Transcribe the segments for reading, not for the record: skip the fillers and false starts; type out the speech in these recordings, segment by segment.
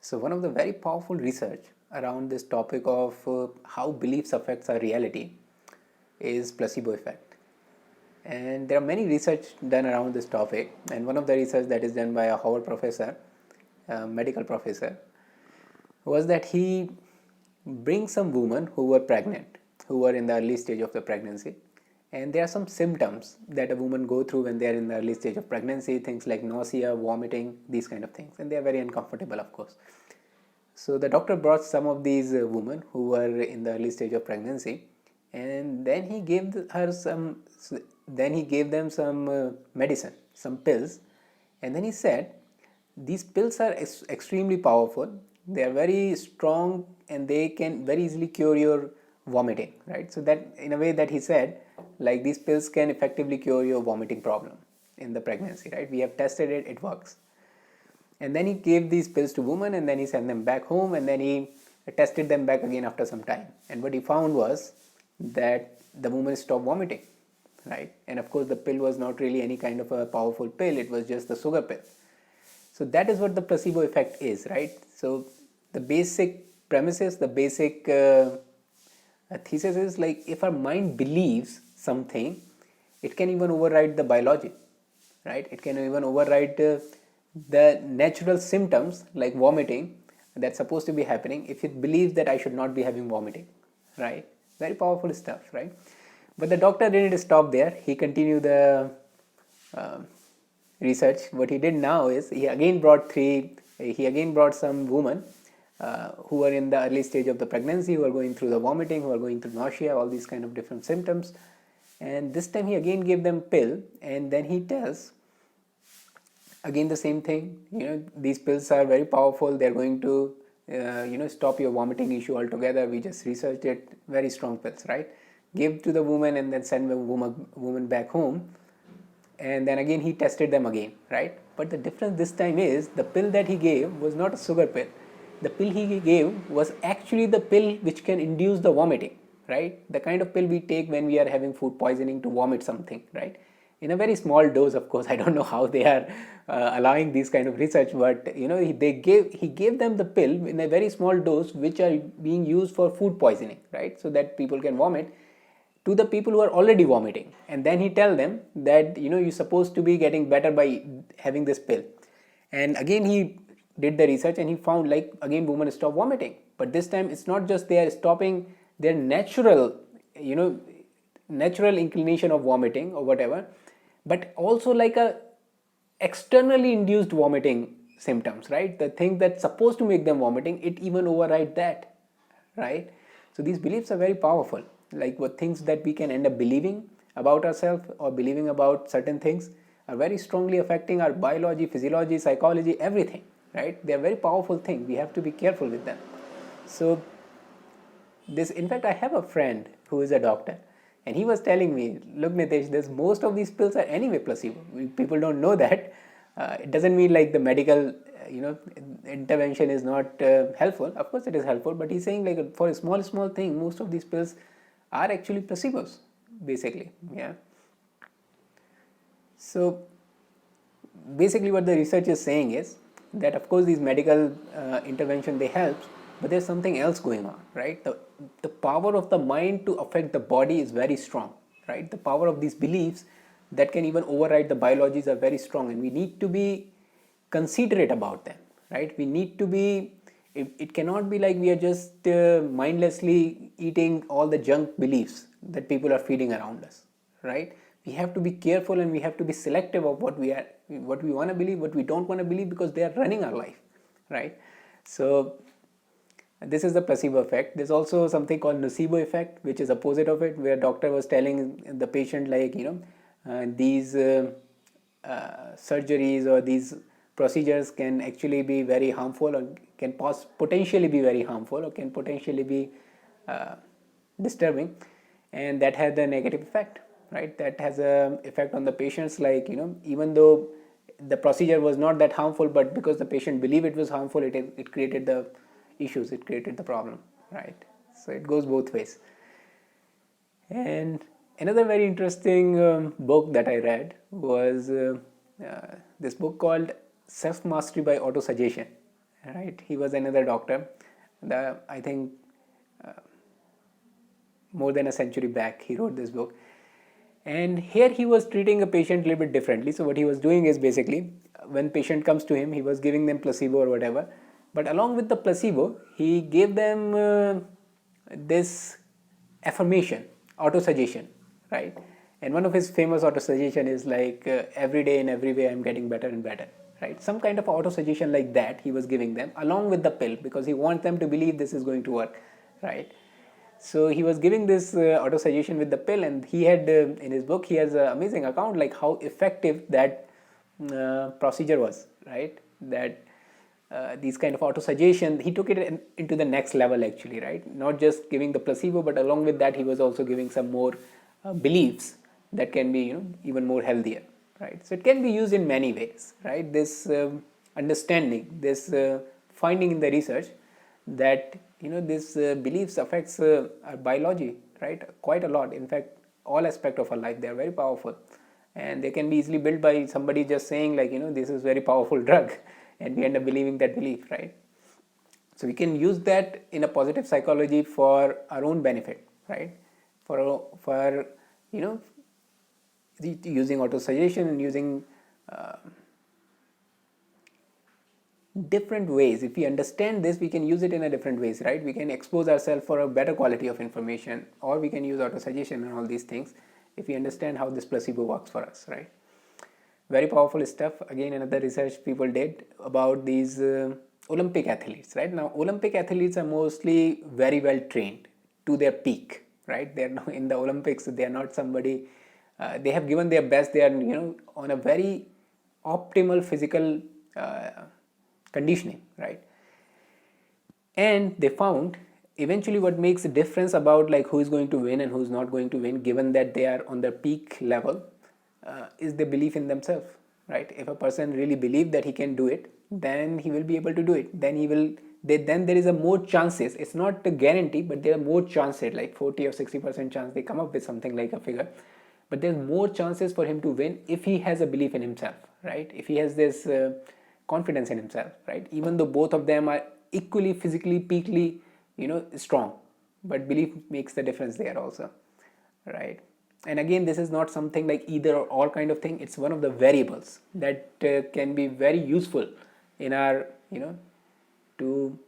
So one of the very powerful research around this topic of how beliefs affects our reality is placebo effect. And there are many research done around this topic, and one of the research that is done by a Howard professor, a medical professor, was that he brings some women who were pregnant, who were in the early stage of the pregnancy, and there are some symptoms that a woman go through when they are in the early stage of pregnancy, things like nausea, vomiting, these kind of things, and they are very uncomfortable, of course. So the doctor brought some of these women who were in the early stage of pregnancy, and then he gave her some. Then he gave them some medicine, some pills, and then he said, "These pills are extremely powerful. They are very strong, and they can very easily cure your vomiting." Right. So that, in a way, that he said, like these pills can effectively cure your vomiting problem in the pregnancy. Right. We have tested it; it works. And then he gave these pills to women, and then he sent them back home, and then he tested them back again after some time. And what he found was that the woman stopped vomiting, right? And of course the pill was not really any kind of a powerful pill, it was just the sugar pill. So that is what the placebo effect is, right? So the basic premises, the basic thesis is, like, if our mind believes something, it can even override the biology, right? It can even override the natural symptoms like vomiting that's supposed to be happening, if it believes that I should not be having vomiting, right? Very powerful stuff, right? But the doctor didn't stop there. He continued the uh, research. What he did now is he again brought some women who are in the early stage of the pregnancy, who are going through the vomiting, who are going through nausea, all these kind of different symptoms. And this time he again gave them pill, and then he tells again the same thing. These pills are very powerful. They're going to stop your vomiting issue altogether. We just researched it. Very strong pills, right? Give to the woman, and then send the woman back home. And then again he tested them again, right? But the difference this time is, the pill that he gave was not a sugar pill. The pill he gave was actually the pill which can induce the vomiting, right? The kind of pill we take when we are having food poisoning to vomit something, right? In a very small dose, of course. I don't know how they are allowing these kind of research, but he gave them the pill in a very small dose, which are being used for food poisoning, right? So that people can vomit, to the people who are already vomiting. And then he tell them that you're supposed to be getting better by having this pill. And again he did the research, and he found, like, again women stop vomiting. But this time it's not just they are stopping their natural inclination of vomiting or whatever, but also like a externally induced vomiting symptoms, right? The thing that's supposed to make them vomiting, it even override that, right? So these beliefs are very powerful. Like, what things that we can end up believing about ourselves or believing about certain things are very strongly affecting our biology, physiology, psychology, everything, right? They are very powerful things. We have to be careful with them. So this, in fact, I have a friend who is a doctor, and he was telling me, look, Nitesh, this most of these pills are anyway placebo. People don't know that. It doesn't mean like the medical intervention is not helpful. Of course it is helpful, but he's saying, like, for a small thing, most of these pills are actually placebos, basically. Yeah. So basically what the research is saying is that, of course, these medical intervention, they help, but there's something else going on, right? The power of the mind to affect the body is very strong, right? The power of these beliefs that can even override the biologies are very strong, and we need to be considerate about them, right? We need to be, it cannot be like we are just mindlessly eating all the junk beliefs that people are feeding around us, right? We have to be careful, and we have to be selective of what we want to believe, what we don't want to believe, because they are running our life, right? So this is the placebo effect. There's also something called nocebo effect, which is opposite of it, where doctor was telling the patient, like, these surgeries or these procedures can actually be very harmful, or can potentially be very harmful, or can potentially be disturbing, and that has a negative effect, right? That has a effect on the patients, like, even though the procedure was not that harmful, but because the patient believed it was harmful, it created the issues, it created the problem, right? So it goes both ways. And another very interesting book that I read was this book called Self Mastery by Autosuggestion. right? He was another doctor. I think more than a century back he wrote this book, and here he was treating a patient a little bit differently. So what he was doing is basically, when patient comes to him, he was giving them placebo or whatever, but along with the placebo he gave them this affirmation, auto-suggestion, right? And one of his famous auto-suggestion is like, every day in every way I'm getting better and better, right? Some kind of auto-suggestion like that he was giving them along with the pill, because he wants them to believe this is going to work, right? So he was giving this auto suggestion with the pill, and he had in his book he has an amazing account like how effective that procedure was, right? That these kind of auto suggestion, he took it into the next level actually, right? Not just giving the placebo, but along with that he was also giving some more beliefs that can be, even more healthier, right? So it can be used in many ways, right? This understanding, this finding in the research that this beliefs affects our biology, right, quite a lot. In fact, all aspect of our life, they are very powerful, and they can be easily built by somebody just saying like, this is very powerful drug, and we end up believing that belief, right? So we can use that in a positive psychology for our own benefit, right? For using auto suggestion and using different ways. If we understand this, we can use it in a different ways, right? We can expose ourselves for a better quality of information, or we can use auto suggestion and all these things if we understand how this placebo works for us, right? Very powerful stuff. Again, another research people did about these Olympic athletes, right? Now Olympic athletes are mostly very well trained to their peak, right? They're not in the Olympics, they are not somebody, they have given their best, they are on a very optimal physical conditioning, right? And they found eventually what makes a difference about like who is going to win and who is not going to win, given that they are on their peak level, is the belief in themselves, right? If a person really believes that he can do it, then he will be able to do it. Then there is a more chances. It's not a guarantee, but there are more chances, like 40 or 60% chance they come up with something like a figure. But there's more chances for him to win if he has a belief in himself, right? If he has this confidence in himself, right? Even though both of them are equally physically peakly strong, but belief makes the difference there also, right? And again, this is not something like either or all kind of thing. It's one of the variables that can be very useful in our to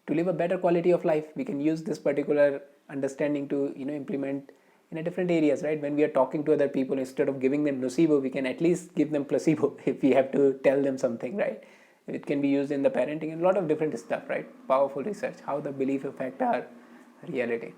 live a better quality of life. We can use this particular understanding to implement in a different areas, right? When we are talking to other people, instead of giving them nocebo, we can at least give them placebo if we have to tell them something, right? It can be used in the parenting and a lot of different stuff, right? Powerful research, how the belief affect our reality.